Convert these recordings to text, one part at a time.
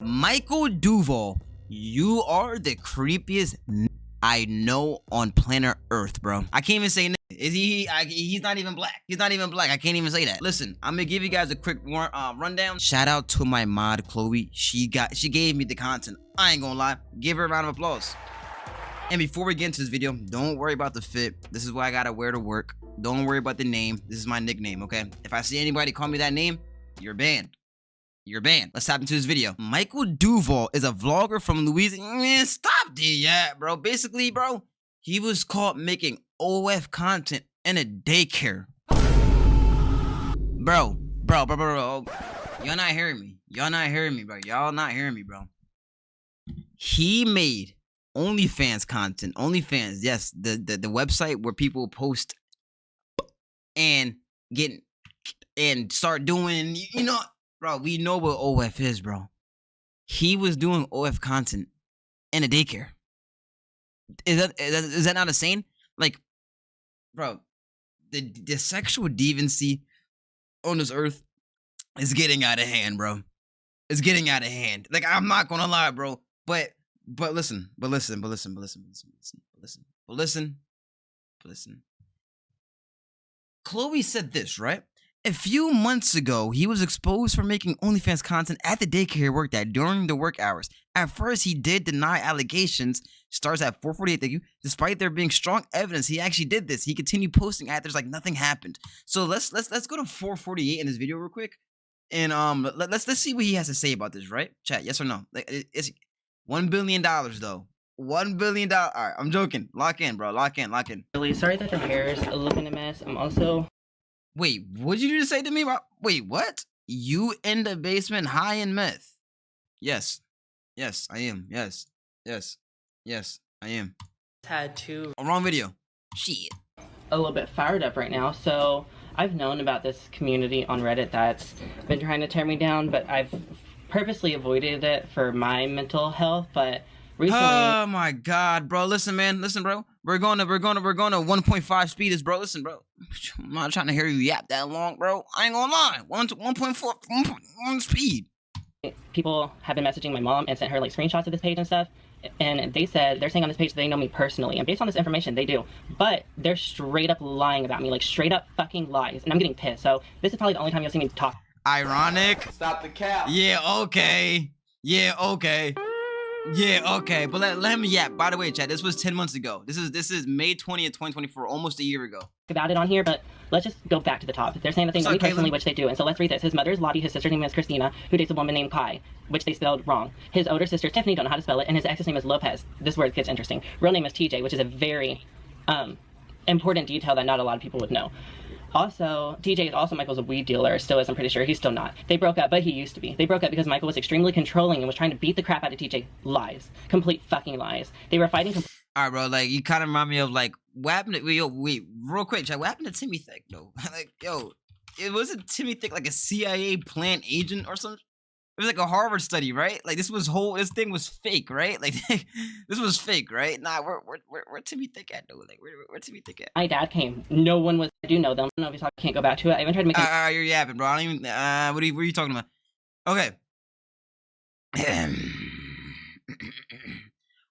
Michael Duvall, you are the creepiest I know on planet Earth, bro. I can't even say is he's not even black. He's not even black. I can't even say that. Listen, I'm gonna give you guys a quick rundown. Shout out to my mod Chloe. She gave me the content. I ain't gonna lie. Give her a round of applause. And before we get into this video, don't worry about the fit. This is what I gotta wear to work. Don't worry about the name. This is my nickname, okay? If I see anybody call me that name, you're banned. You're banned. Let's hop into this video. Michael Duvall is a vlogger from Louisiana. Man, stop that, bro. Basically, bro, he was caught making OF content in a daycare. Bro. Y'all not hearing me. Y'all not hearing me, bro. Y'all not hearing me, bro. He made OnlyFans content. OnlyFans, yes, the website where people post and get and start doing, you know. Bro, we know what OF is, bro. He was doing OF content in a daycare. Is that not insane? Like, bro, the sexual deviancy on this earth is getting out of hand, bro. It's getting out of hand. Like, I'm not gonna lie, bro. But listen. Chloe said this, right? A few months ago, he was exposed for making OnlyFans content at the daycare he worked at during the work hours. At first, he did deny allegations. Starts at 4:48. Thank you. Despite there being strong evidence, he actually did this. He continued posting after like nothing happened. So let's go to 4:48 in this video real quick, and let's see what he has to say about this. Right, chat? Yes or no? Like, it's $1 billion though. $1 billion. All right, I'm joking. Lock in, bro. Lock in. Really sorry that the hair is looking a mess. I'm also. Wait, what did you just say to me? Wait, what? You in the basement high in meth? Yes, I am. Yes, I am. Had to. Wrong video. Shit. A little bit fired up right now. So I've known about this community on Reddit that's been trying to tear me down, but I've purposely avoided it for my mental health. But recently. Oh my God, bro. Listen, man. Listen, bro. We're going to 1.5 speed is, bro. Listen, bro. I'm not trying to hear you yap that long, bro. I ain't gonna lie. 1.4 speed. People have been messaging my mom and sent her like screenshots of this page and stuff. And they're saying on this page they know me personally. And based on this information, they do. But they're straight up lying about me. Like straight up fucking lies. And I'm getting pissed. So this is probably the only time you'll see me talk. Ironic. Stop the cap. Yeah, okay. But let me yap. By the way, chat, this was 10 months ago. This is May 20th, 2024, almost a year ago. About it on here, but let's just go back to the top. They're saying that they know me personally, which they do. And so let's read this. His mother is Lottie, his sister's name is Christina, who dates a woman named Kai, which they spelled wrong. His older sister, Tiffany, don't know how to spell it, and his ex's name is Lopez. This word gets interesting. Real name is TJ, which is a very important detail that not a lot of people would know. Also, TJ is also Michael's a weed dealer, still is, I'm pretty sure. He's still not. They broke up, but he used to be. They broke up because Michael was extremely controlling and was trying to beat the crap out of TJ. Lies. Complete fucking lies. They were fighting. Alright, bro, like, you kind of remind me of, like, what happened to, wait, real quick, chat, what happened to Timmy Thick, though? Like, yo, it wasn't Timmy Thick like a CIA plant agent or something? It was like a Harvard study, right? Like, this thing was fake, right? Like, this was fake, right? Nah, where Timmy Thick at, though? Like, where Timmy Thick at? My dad came. No one was. I do know them. I don't know if I can't go back to it. I even tried to make. You're yapping, bro. I don't even. What are you talking about? Okay.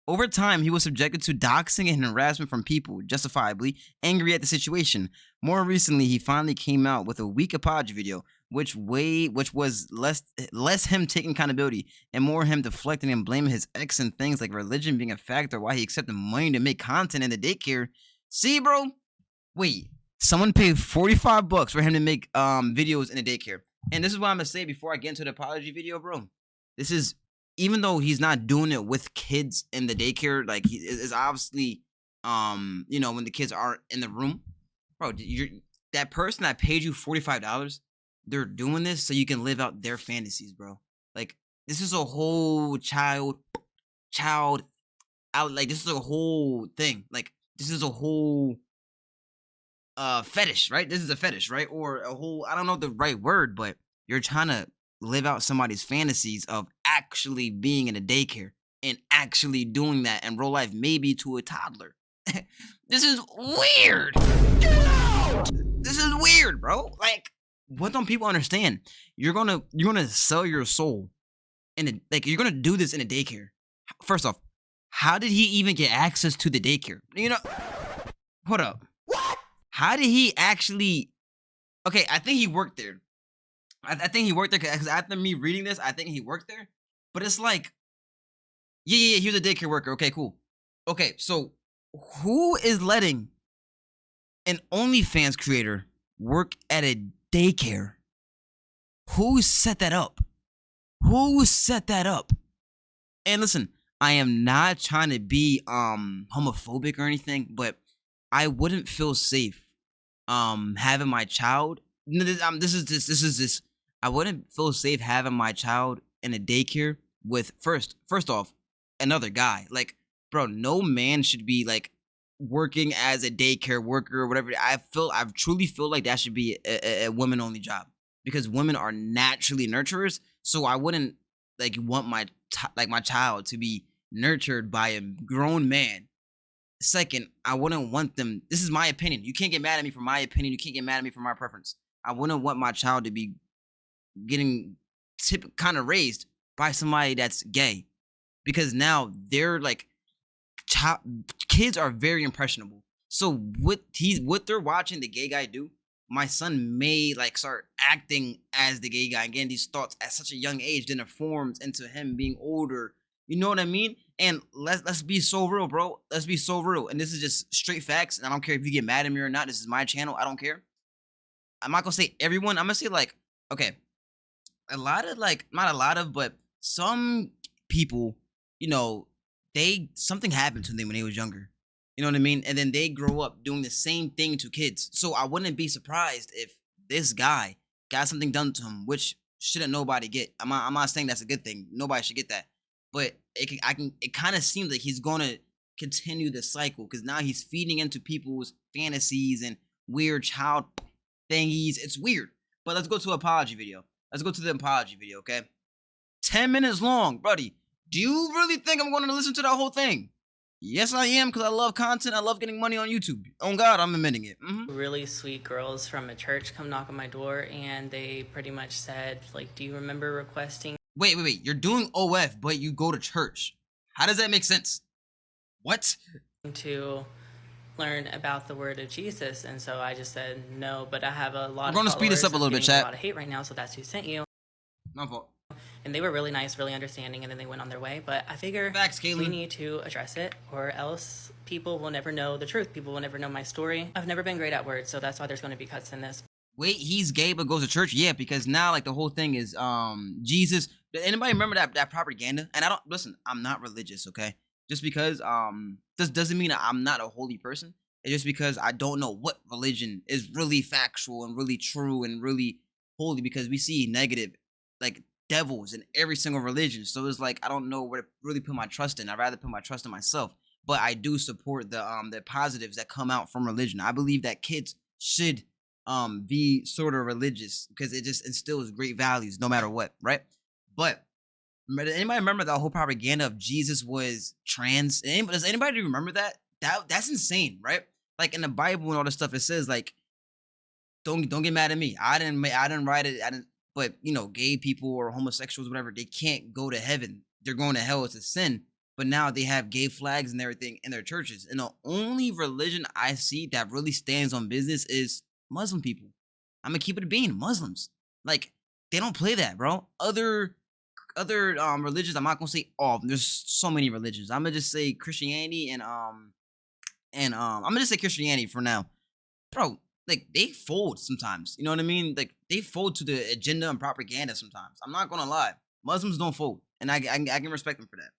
Over time, he was subjected to doxing and harassment from people, justifiably angry at the situation. More recently, he finally came out with a weak apology video, which was less him taking accountability and more him deflecting and blaming his ex and things like religion being a factor why he accepted money to make content in the daycare. See, bro? Wait, someone paid $45 for him to make videos in the daycare. And this is what I'm gonna say before I get into the apology video, bro. This is, even though he's not doing it with kids in the daycare, like, he is obviously, you know, when the kids aren't in the room, bro, that person that paid you $45, they're doing this so you can live out their fantasies, bro. Like, this is a whole child out, like, this is a whole thing. Like, this is a whole fetish, right? This is a fetish, right? Or a whole, I don't know the right word, but you're trying to live out somebody's fantasies of actually being in a daycare and actually doing that in real life, maybe to a toddler. This is weird. Get out! This is weird, bro. Like, what don't people understand? You're gonna sell your soul like you're gonna do this in a daycare. First off, how did he even get access to the daycare? You know, hold up. What? How did he actually? Okay, I think he worked there. I think he worked there because after me reading this, I think he worked there. But it's like, yeah, he was a daycare worker. Okay, cool. Okay, so who is letting an OnlyFans creator work at a daycare? Who set that up? Who set that up? And listen, I am not trying to be homophobic or anything, but I wouldn't feel safe having my child. This is this. I wouldn't feel safe having my child in a daycare with first off another guy. Like, bro, no man should be like working as a daycare worker or whatever. I truly feel like that should be a women only job because women are naturally nurturers. So I wouldn't like want my child to be nurtured by a grown man. Second, I wouldn't want them. This is my opinion. You can't get mad at me for my opinion. You can't get mad at me for my preference. I wouldn't want my child to be getting kind of raised by somebody that's gay because now they're like kids are very impressionable. So what they're watching the gay guy do, my son may like start acting as the gay guy and getting these thoughts at such a young age, then it forms into him being older. You know what I mean? And let's be so real, bro. Let's be so real. And this is just straight facts. And I don't care if you get mad at me or not. This is my channel. I don't care. I'm not gonna say everyone. I'm gonna say like, okay, a lot of like, not a lot of, but some people, you know, something happened to them when they was younger. You know what I mean? And then they grow up doing the same thing to kids. So I wouldn't be surprised if this guy got something done to him, which shouldn't nobody get. I'm not saying that's a good thing. Nobody should get that. But it kind of seems like he's gonna continue the cycle because now he's feeding into people's fantasies and weird child thingies. It's weird. But let's go to apology video. Let's go to the apology video, okay? 10 minutes long, buddy. Do you really think I'm going to listen to that whole thing? Yes, I am, because I love content. I love getting money on YouTube. On God, I'm admitting it. Really sweet girls from a church come knock on my door, and they pretty much said, like, do you remember requesting? Wait. You're doing OF, but you go to church. How does that make sense? What? To learn about the word of Jesus, and so I just said no, but I have a lot. We're going to speed this up a little bit, chat. A lot of hate right now, so that's who sent you. My fault. And they were really nice, really understanding, and then they went on their way. But I figure facts, we need to address it, or else people will never know the truth. People will never know my story. I've never been great at words, so that's why there's going to be cuts in this. Wait, he's gay but goes to church? Yeah, because now like the whole thing is Jesus. Did anybody remember that propaganda? And I'm not religious, okay? Just because this doesn't mean I'm not a holy person. It's just because I don't know what religion is really factual and really true and really holy, because we see negative like devils in every single religion. So it's like I don't know where to really put my trust in. I'd rather put my trust in myself. But I do support the positives that come out from religion. I believe that kids should be sort of religious because it just instills great values no matter what, right? But does anybody remember that whole propaganda of Jesus was trans? Does anybody remember that? That's insane, right? Like in the Bible and all this stuff, it says like, don't get mad at me. I didn't write it. But you know, gay people or homosexuals, whatever, they can't go to heaven. They're going to hell. It's a sin. But now they have gay flags and everything in their churches. And the only religion I see that really stands on business is Muslim people. I'm gonna keep it a bean. Muslims, like, they don't play that, bro. Other religions, I'm not gonna say all of them. There's so many religions. I'm gonna just say Christianity and I'm gonna just say Christianity for now, bro. Like, they fold sometimes. You know what I mean? Like, they fold to the agenda and propaganda sometimes. I'm not gonna lie. Muslims don't fold, and I can respect them for that.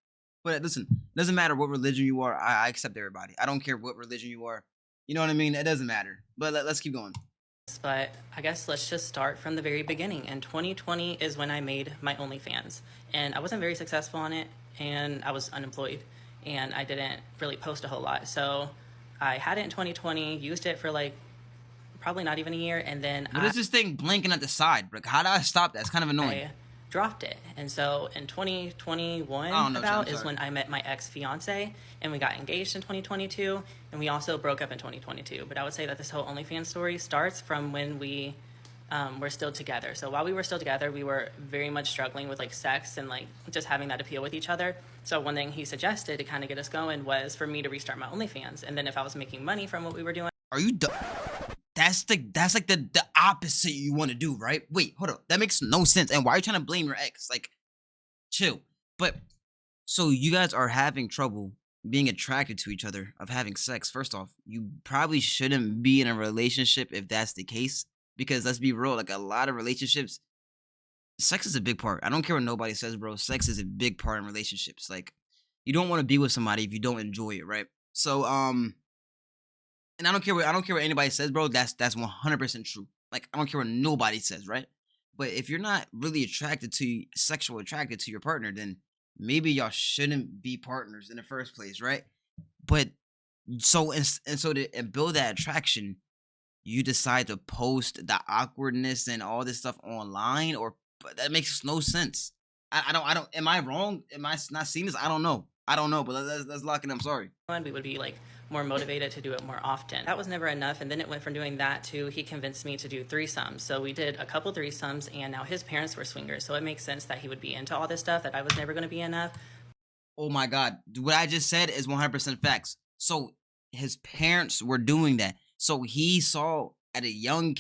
But listen, it doesn't matter what religion you are. I accept everybody. I don't care what religion you are. You know what I mean? It doesn't matter. But let's keep going. But I guess let's just start from the very beginning. And 2020 is when I made my OnlyFans. And I wasn't very successful on it, and I was unemployed, and I didn't really post a whole lot. So I had it in 2020, used it for like probably not even a year, and then what is this thing blinking at the side? Like, how do I stop that? It's kind of annoying. I dropped it. And so in 2021 is when I met my ex-fiance, and we got engaged in 2022, and we also broke up in 2022. But I would say that this whole OnlyFans story starts from when we we're still together. So while we were still together, we were very much struggling with like sex and like just having that appeal with each other. So one thing he suggested to kind of get us going was for me to restart my OnlyFans, and then if I was making money from what we were doing. Are you that's like the opposite you want to do, right? Wait, hold up. That makes no sense. And why are you trying to blame your ex? Like, chill. But so you guys are having trouble being attracted to each other, of having sex. First off, you probably shouldn't be in a relationship if that's the case. Because let's be real, like a lot of relationships, sex is a big part. I don't care what nobody says, bro. Sex is a big part in relationships. Like, you don't want to be with somebody if you don't enjoy it, right? So, and I don't care what anybody says, bro. That's 100% true. Like, I don't care what nobody says, right? But if you're not really attracted to your partner, then maybe y'all shouldn't be partners in the first place, right? But so to build that attraction, you decide to post the awkwardness and all this stuff online, or but that makes no sense. I don't. Am I wrong? Am I not seeing this? I don't know. But let's lock it. I'm sorry. We would be like more motivated to do it more often. That was never enough, and then it went from doing that to he convinced me to do threesomes. So we did a couple threesomes, and now his parents were swingers, so it makes sense that he would be into all this stuff that I was never going to be enough. Oh my God, what I just said is 100% facts. So his parents were doing that. So he saw as a young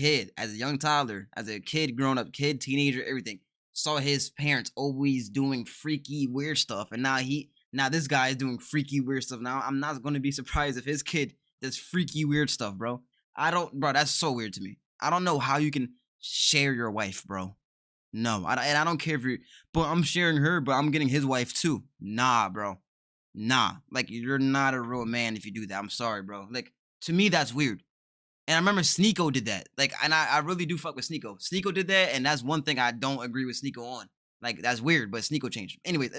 toddler, as a kid, grown up kid, teenager, everything, saw his parents always doing freaky weird stuff, and now this guy is doing freaky weird stuff. Now I'm not going to be surprised if his kid does freaky weird stuff, bro. Bro, that's so weird to me. I don't know how you can share your wife, bro. No, and I don't care if you're, but I'm sharing her, but I'm getting his wife too. Nah, bro. Nah, like you're not a real man if you do that. I'm sorry, bro. Like, to me, that's weird. And I remember Sneeko did that. Like, and I really do fuck with Sneeko. Sneeko did that, and that's one thing I don't agree with Sneeko on. Like, that's weird, but Sneeko changed. Anyways,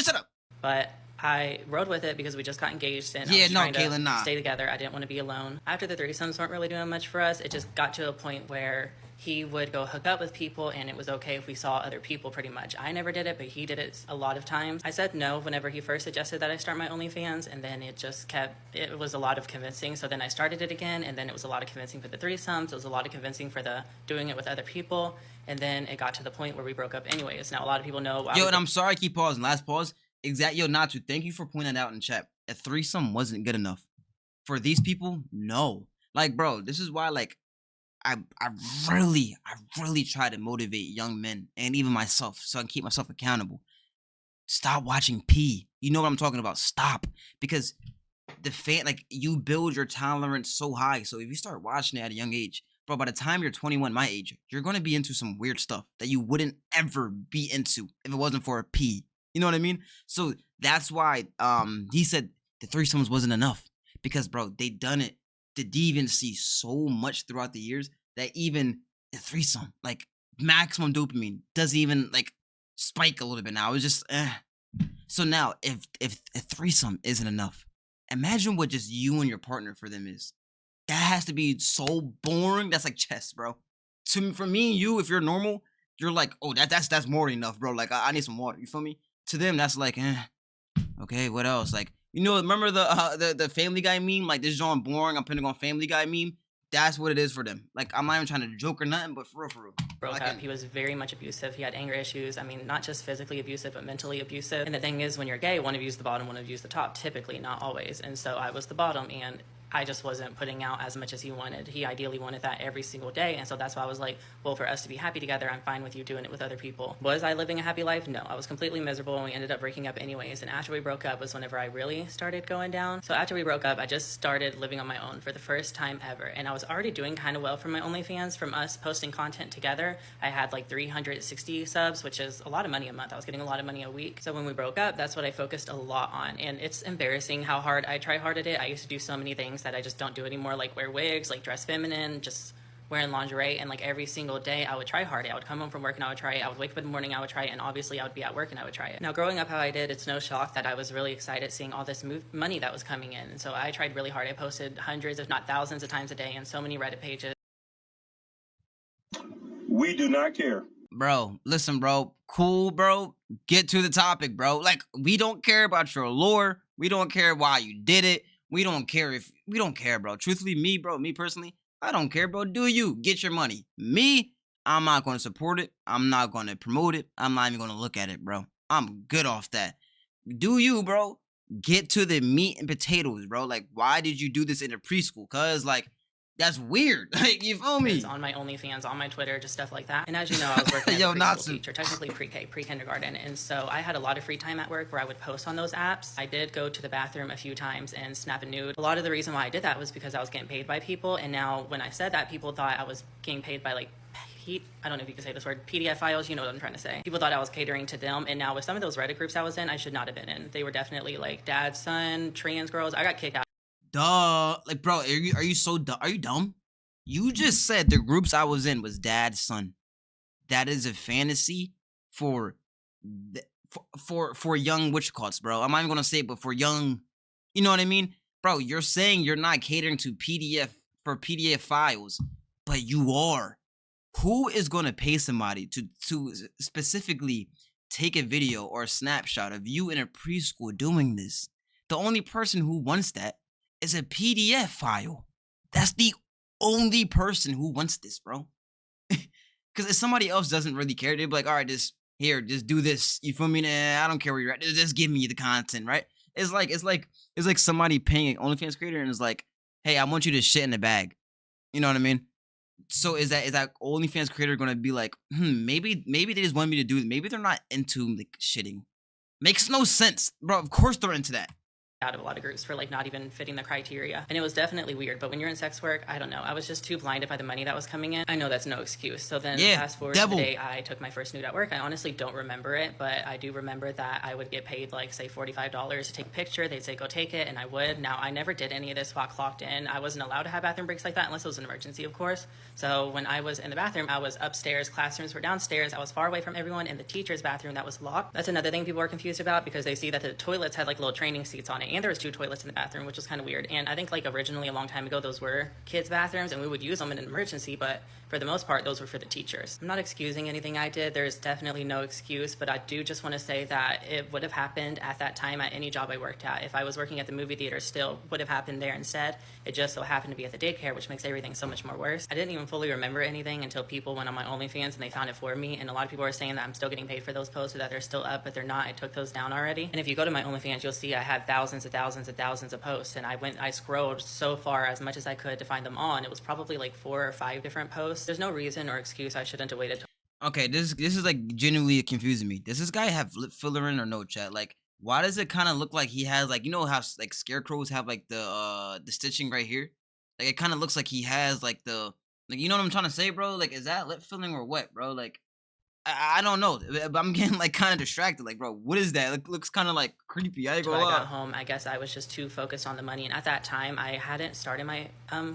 shut up. But I rode with it because we just got engaged, and I was trying to stay together. I didn't want to be alone. After the threesomes weren't really doing much for us, it just got to a point where he would go hook up with people, and it was okay if we saw other people pretty much. I never did it, but he did it a lot of times. I said no whenever he first suggested that I start my OnlyFans, and then it was a lot of convincing. So then I started it again, and then it was a lot of convincing for the threesomes. It was a lot of convincing for the doing it with other people. And then it got to the point where we broke up anyways. Now, a lot of people know. Yo, and I'm sorry I keep pausing. Last pause. Yo, Natsu, thank you for pointing that out in chat. A threesome wasn't good enough. For these people, no. Like, bro, this is why, like, I really try to motivate young men and even myself so I can keep myself accountable. Stop watching P. You know what I'm talking about. Stop. Because you build your tolerance so high. So if you start watching it at a young age, bro, by the time you're 21, my age, you're going to be into some weird stuff that you wouldn't ever be into if it wasn't for a P. You know what I mean? So that's why he said the threesomes wasn't enough. Because, bro, they done it. The deviancy so much throughout the years that even a threesome, like maximum dopamine, doesn't even like spike a little bit now. It's just So now if a threesome isn't enough, imagine what just you and your partner for them is. That has to be so boring. That's like chess, bro. For me and you, if you're normal, you're like, oh, that's more than enough, bro. Like I need some water. You feel me? To them, that's like, okay, what else? Like, you know, remember the Family Guy meme? Like, this John boring, I'm putting on Family Guy meme. That's what it is for them. Like, I'm not even trying to joke or nothing, but for real. Broke up. He was very much abusive. He had anger issues. I mean, not just physically abusive, but mentally abusive. And the thing is, when you're gay, one of you's the bottom, one of you's the top. Typically, not always. And so I was the bottom, and I just wasn't putting out as much as he wanted. He ideally wanted that every single day. And so that's why I was like, well, for us to be happy together, I'm fine with you doing it with other people. Was I living a happy life? No, I was completely miserable, and we ended up breaking up anyways. And after we broke up was whenever I really started going down. So after we broke up, I just started living on my own for the first time ever. And I was already doing kind of well for my OnlyFans from us posting content together. I had like 360 subs, which is a lot of money a month. I was getting a lot of money a week. So when we broke up, that's what I focused a lot on. And it's embarrassing how hard I try hard at it. I used to do so many things that I just don't do anymore, like wear wigs, like dress feminine, just wearing lingerie. And like every single day I would try hard. I would come home from work and I would try it. I would wake up in the morning, I would try it, and obviously I would be at work and I would try it. Now, growing up how I did, it's no shock that I was really excited seeing all this money that was coming in. And so I tried really hard. I posted hundreds, if not thousands of times a day in so many Reddit pages. We do not care. Bro, listen, bro. Cool, bro. Get to the topic, bro. Like, we don't care about your lore. We don't care why you did it. We don't care, bro. Truthfully, me personally, I don't care, bro. Do you get your money? Me, I'm not going to support it. I'm not going to promote it. I'm not even going to look at it, bro. I'm good off that. Do you, bro? Get to the meat and potatoes, bro. Like, why did you do this in a preschool? Cause like that's weird. Like, you feel me? On my OnlyFans, on my Twitter, just stuff like that. And as you know, I was working as a preschool teacher, technically pre-K, pre-kindergarten. And so I had a lot of free time at work where I would post on those apps. I did go to the bathroom a few times and snap a nude. A lot of the reason why I did that was because I was getting paid by people. And now when I said that, people thought I was getting paid by like I don't know if you can say this word, PDF files, you know what I'm trying to say. People thought I was catering to them, and now with some of those Reddit groups I was in, I should not have been in. They were definitely like dad, son, trans girls. I got kicked out. Duh. Like, bro, are you so dumb? Are you dumb? You just said the groups I was in was dad, son. That is a fantasy for for young witchcalls, bro. I'm not even gonna say it, but for young, you know what I mean, bro. You're saying you're not catering to PDF files, but you are. Who is going to pay somebody to specifically take a video or a snapshot of you in a preschool doing this? The only person who wants that is a PDF file. That's the only person who wants this, bro. Because if somebody else doesn't really care, they'd be like, all right, just do this. You feel me? Nah, I don't care where you're at. Just give me the content, right? It's like somebody paying an OnlyFans creator and it's like, hey, I want you to shit in the bag. You know what I mean? So is that OnlyFans creator gonna be like, maybe they just want me to do it. Maybe they're not into like shitting. Makes no sense, bro. Of course they're into that. Out of a lot of groups for like not even fitting the criteria, and it was definitely weird. But when you're in sex work, I don't know, I was just too blinded by the money that was coming in. I know that's no excuse. So then fast forward to the day I took my first nude at work. I honestly don't remember it, but I do remember that I would get paid like say $45 to take a picture. They'd say go take it, and I would. Now I never did any of this while clocked in. I wasn't allowed to have bathroom breaks like that unless it was an emergency, of course. So when I was in the bathroom, I was upstairs, classrooms were downstairs, I was far away from everyone, in the teacher's bathroom that was locked. That's another thing people are confused about, because they see that the toilets had like little training seats on it, and there was 2 toilets in the bathroom, which was kind of weird. And I think like originally a long time ago those were kids' bathrooms and we would use them in an emergency, but for the most part those were for the teachers. I'm not excusing anything I did. There's definitely no excuse, but I do just want to say that it would have happened at that time at any job I worked at. If I was working at the movie theater, still would have happened there instead. It just so happened to be at the daycare, which makes everything so much more worse. I didn't even fully remember anything until people went on my OnlyFans and they found it for me, and a lot of people are saying that I'm still getting paid for those posts or that they're still up, but they're not. I took those down already. And if you go to my OnlyFans, you'll see I have thousands and thousands and thousands of posts, and I scrolled so far as much as I could to find them all, and it was probably like 4 or 5 different posts. There's no reason or excuse I shouldn't have waited. Okay, this is like genuinely confusing me. Does this guy have lip filler in or no, chat? Like, why does it kind of look like he has like, you know how like scarecrows have like the stitching right here? Like it kind of looks like he has like the, like, you know what I'm trying to say, bro? Like, is that lip filling or what, bro? Like, I don't know, but I'm getting like kind of distracted. Like, bro, what is that? It looks kind of like creepy. I got home, I guess I was just too focused on the money, and at that time I hadn't started my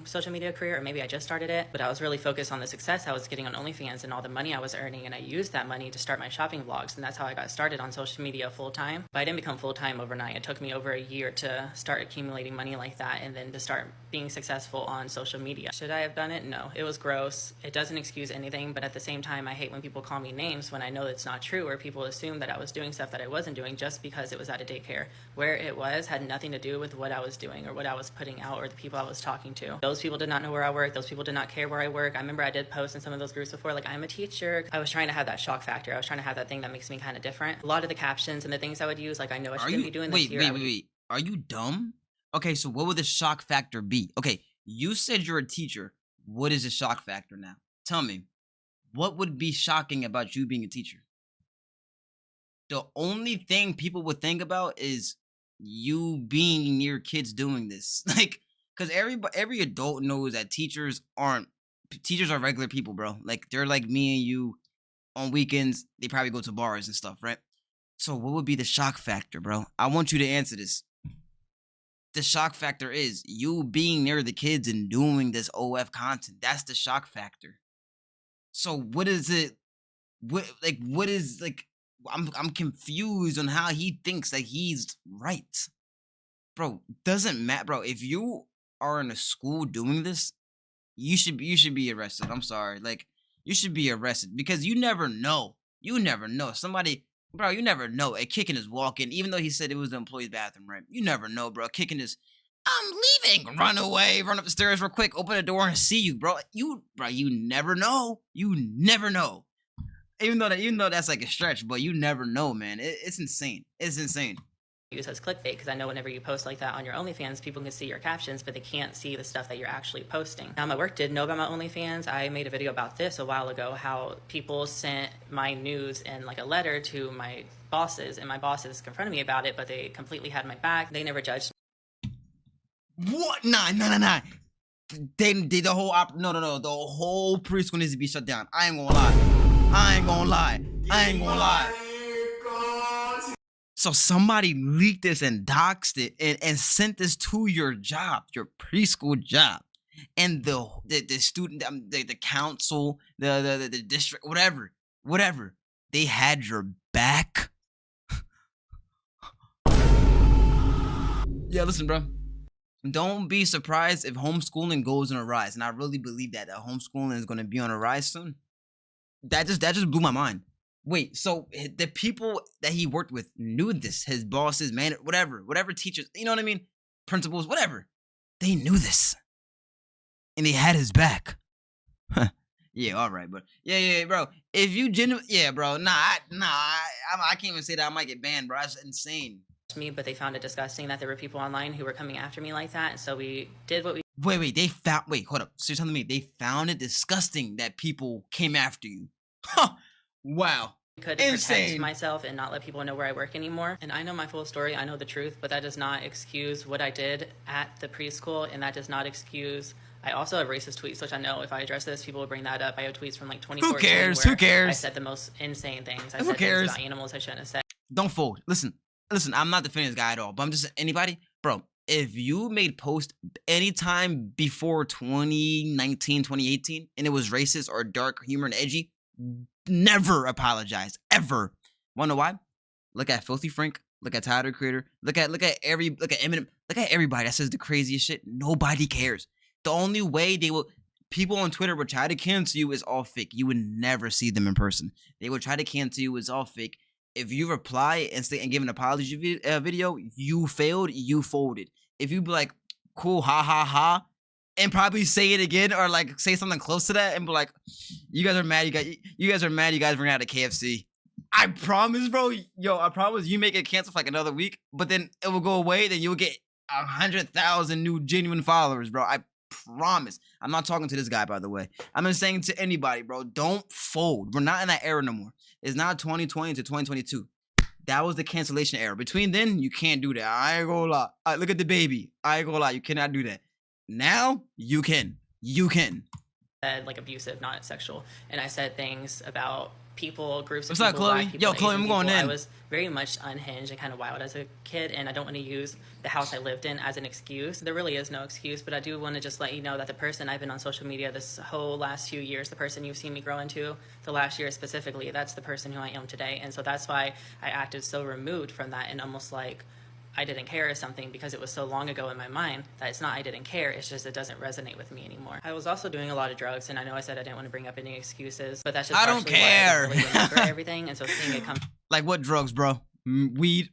social media career, or maybe I just started it, but I was really focused on the success I was getting on OnlyFans and all the money I was earning, and I used that money to start my shopping vlogs, and that's how I got started on social media full time. But I didn't become full time overnight. It took me over a year to start accumulating money like that, and then to start being successful on social media. Should I have done it? No. It was gross. It doesn't excuse anything, but at the same time I hate when people call me names when I know it's not true, or people assume that I was doing stuff that I wasn't doing just because it was at a daycare. Where it was had nothing to do with what I was doing or what I was putting out or the people I was talking to. Those people did not know where I work. Those people did not care where I work. I remember I did post in some of those groups before, like, I'm a teacher. I was trying to have that shock factor. I was trying to have that thing that makes me kind of different. A lot of the captions and the things I would use, like, I know I shouldn't be doing this here. Wait. Are you dumb? Okay, so what would the shock factor be? Okay, you said you're a teacher. What is the shock factor now? Tell me. What would be shocking about you being a teacher? The only thing people would think about is you being near kids doing this. Like, because every adult knows that teachers are regular people, bro. Like, they're like me and you. On weekends, they probably go to bars and stuff, right? So what would be the shock factor, bro? I want you to answer this. The shock factor is you being near the kids and doing this OF content. That's the shock factor. So what is it? What is like? I'm confused on how he thinks that he's right, bro. Doesn't matter, bro. If you are in a school doing this, you should be arrested. I'm sorry, like, you should be arrested because you never know. You never know. Somebody, bro, you never know. A kicking is walking, even though he said it was the employee's bathroom, right? You never know, bro. Kicking is, I'm leaving. Run away. Run up the stairs real quick. Open the door and see you, bro. You never know. You never know. Even though that's like a stretch, but you never know, man. It's insane. It's insane. Use as clickbait, because I know whenever you post like that on your OnlyFans, people can see your captions, but they can't see the stuff that you're actually posting. Now, my work did know about my OnlyFans. I made a video about this a while ago, how people sent my news in like a letter to my bosses, and my bosses confronted me about it, but they completely had my back. They never judged me. What? Nah. They did the whole no. The whole preschool needs to be shut down. I ain't gonna lie. So somebody leaked this and doxed it and sent this to your job, your preschool job, and the student, the council, the district, whatever, they had your back. Yeah, listen, bro. Don't be surprised if homeschooling goes on a rise, and I really believe that homeschooling is going to be on a rise soon. That just blew my mind. Wait, so the people that he worked with knew this, his bosses, man, whatever teachers, you know what I mean? Principals, whatever. They knew this. And they had his back. Yeah, all right, but yeah, bro. If you bro, I can't even say that. I might get banned, bro. That's insane. Me, but they found it disgusting that there were people online who were coming after me like that, and so we did what we... Wait, hold up. So you're telling me they found it disgusting that people came after you? Huh. Wow. Could protect myself and not let people know where I work anymore. And I know my full story, I know the truth, but that does not excuse what I did at the preschool, and that does not excuse... I also have racist tweets, which I know if I address this, people will bring that up. I have tweets from like 2014. Who cares? I said the most insane things. I said things about animals I shouldn't have said. Don't fold. Listen, I'm not defending this guy at all, but I'm just anybody, bro. If you made post anytime before 2019, 2018, and it was racist or dark humor and edgy, never apologize ever. Wanna know why? Look at Filthy Frank. Look at Tyler Creator. Look at Eminem. Look at everybody that says the craziest shit. Nobody cares. The only way people on Twitter would try to cancel you is all fake. You would never see them in person. They would try to cancel you is all fake. If you reply and give an apology video, you failed, you folded. If you be like, cool, ha ha ha, and probably say it again or like say something close to that and be like, you guys are mad, you guys ran out of KFC. I promise, bro. I promise you make it cancel for like another week, but then it will go away. Then you'll get 100,000 new genuine followers, bro. I promise. I'm not talking to this guy, by the way. I'm just saying to anybody, bro, don't fold. We're not in that era no more. It's not 2020 to 2022. That was the cancellation era. Between then, you can't do that. I ain't gonna lie. Look at the baby. I ain't gonna lie. You cannot do that. Now, you can. You can. Said like abusive, not sexual. And I said things about people, groups of What's people. up, Chloe? Black people, Yo, Chloe, Asian I'm going people. in. I was very much unhinged and kind of wild as a kid, and I don't want to use the house I lived in as an excuse. There really is no excuse, but I do want to just let you know that the person I've been on social media this whole last few years, the person you've seen me grow into the last year specifically, that's the person who I am today. And so that's why I acted so removed from that and almost like I didn't care or something, because it was so long ago in my mind that it's not I didn't care, it's just it doesn't resonate with me anymore. I was also doing a lot of drugs, and I know I said I didn't want to bring up any excuses, but that's just I don't care. Why I really remember everything, and so seeing it come... Like what drugs, bro? Weed?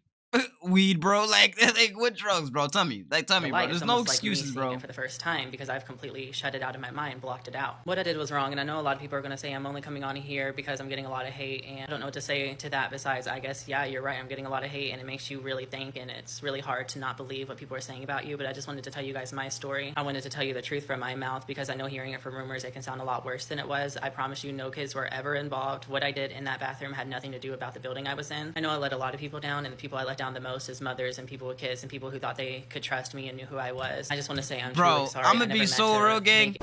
Weed, bro? Like what drugs, bro? Tell me, bro. There's no excuses, like bro. For the first time, because I've completely shut it out of my mind, blocked it out. What I did was wrong, and I know a lot of people are going to say I'm only coming on here because I'm getting a lot of hate, and I don't know what to say to that besides, I guess, yeah, you're right, I'm getting a lot of hate, and it makes you really think, and it's really hard to not believe what people are saying about you, but I just wanted to tell you guys my story. I wanted to tell you the truth from my mouth, because I know hearing it from rumors, it can sound a lot worse than it was. I promise you, no kids were ever involved. What I did in that bathroom had nothing to do about the building I was in. I know I let a lot of people down, and the people I let down the most is mothers and people with kids and people who thought they could trust me and knew who I was. I just want to say I'm truly sorry. I'm gonna be so real, gang.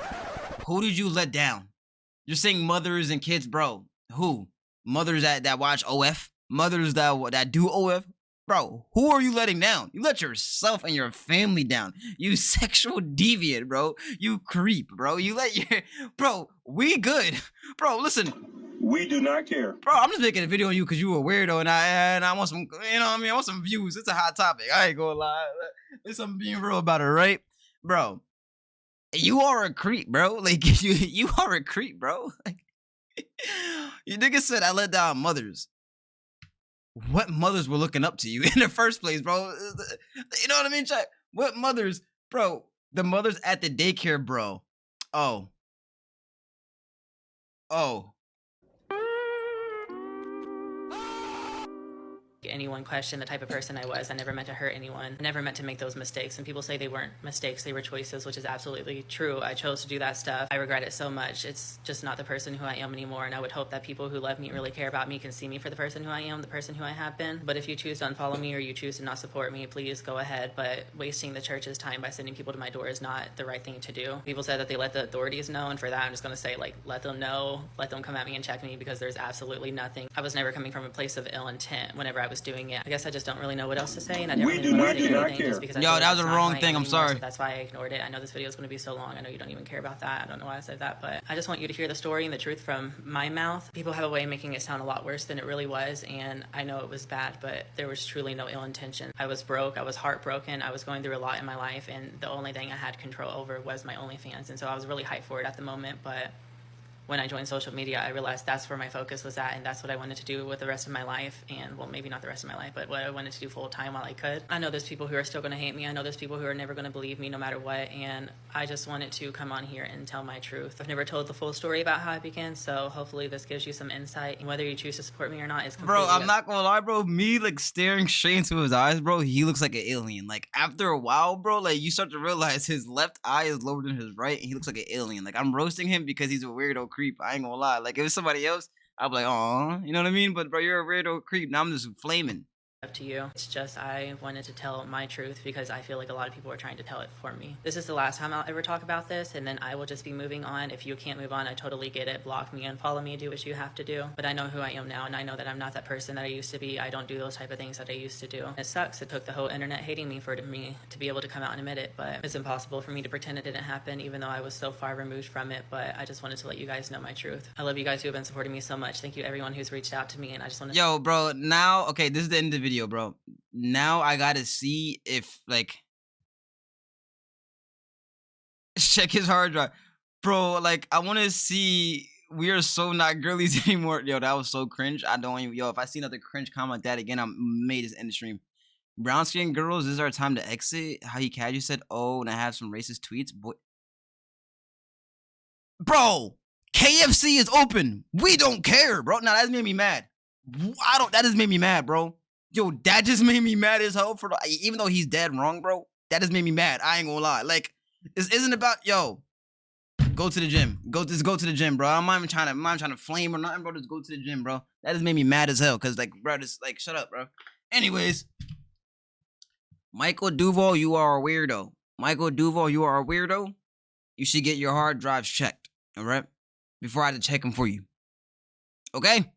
Who did you let down? You're saying mothers and kids, bro. Who? Mothers that watch OF? Mothers that do OF? Bro, who are you letting down? You let yourself and your family down. You sexual deviant, bro. You creep, bro. You let your... Bro, we good. Bro, listen... We do not care. Bro, I'm just making a video on you because you a weirdo and I want some, you know what I mean? I want some views. It's a hot topic. I ain't gonna lie. There's something being real about it, right? Bro, you are a creep, bro. Like, you are a creep, bro. Like, you nigga said I let down mothers. What mothers were looking up to you in the first place, bro? You know what I mean, Chuck? What mothers Bro, the mother's at the daycare, bro. Oh. Oh. Anyone question the type of person I was. I never meant to hurt anyone. I never meant to make those mistakes. And people say they weren't mistakes, they were choices, which is absolutely true. I chose to do that stuff. I regret it so much. It's just not the person who I am anymore. And I would hope that people who love me and really care about me can see me for the person who I am, the person who I have been. But if you choose to unfollow me or you choose to not support me, please go ahead. But wasting the church's time by sending people to my door is not the right thing to do. People said that they let the authorities know. And for that, I'm just going to say, like, let them know, let them come at me and check me, because there's absolutely nothing. I was never coming from a place of ill intent whenever I was doing it. I guess I just don't really know what else to say, and I didn't really want to say anything just because I Yo, feel that was it's the not wrong who I thing. am I'm anymore, sorry. so that's why I ignored it. I know this video is going to be so long. I know you don't even care about that. I don't know why I said that, but I just want you to hear the story and the truth from my mouth. People have a way of making it sound a lot worse than it really was, and I know it was bad, but there was truly no ill intention. I was broke. I was heartbroken. I was going through a lot in my life, and the only thing I had control over was my OnlyFans, and so I was really hyped for it at the moment, but when I joined social media, I realized that's where my focus was at, and that's what I wanted to do with the rest of my life. And well, maybe not the rest of my life, but what I wanted to do full time while I could. I know there's people who are still going to hate me. I know there's people who are never going to believe me no matter what. And I just wanted to come on here and tell my truth. I've never told the full story about how I began, so hopefully this gives you some insight. And whether you choose to support me or not is completely Bro, I'm not gonna lie, bro. Me like staring straight into his eyes, bro. He looks like an alien. Like after a while, bro, like you start to realize his left eye is lower than his right, and he looks like an alien. Like I'm roasting him because he's a weirdo creep. I ain't gonna lie. Like if it was somebody else, I'd be like, oh, you know what I mean? But bro, you're a weirdo creep. Now I'm just flaming. Up to you. It's just I wanted to tell my truth because I feel like a lot of people are trying to tell it for me. This is the last time I'll ever talk about this, and then I will just be moving on. If you can't move on, I totally get it. Block me, unfollow me, do what you have to do. But I know who I am now, and I know that I'm not that person that I used to be. I don't do those type of things that I used to do. It sucks. It took the whole internet hating me for me to be able to come out and admit it, but it's impossible for me to pretend it didn't happen, even though I was so far removed from it. But I just wanted to let you guys know my truth. I love you guys who have been supporting me so much. Thank you everyone who's reached out to me, and I just want to Yo, bro, now okay, this is the end of the video, bro. Now I gotta see if like check his hard drive. Bro, like I wanna see we are so not girlies anymore. Yo, that was so cringe. I don't even if I see another cringe comment like that again, I'm made this end the stream. Brown skin girls, this is our time to exit. How he casually said, oh, and I have some racist tweets. Boy. Bro, KFC is open. We don't care, bro. Now that's made me mad. That just made me mad, bro. Yo, that just made me mad as hell even though he's dead wrong, bro. That just made me mad. I ain't gonna lie. Like, this isn't about go to the gym. Go to the gym, bro. I'm not even trying to flame or nothing, bro. Just go to the gym, bro. That just made me mad as hell. Cause like, bro, just like shut up, bro. Anyways, Michael Duvall, you are a weirdo. Michael Duvall, you are a weirdo. You should get your hard drives checked, all right? Before I had to check them for you. Okay?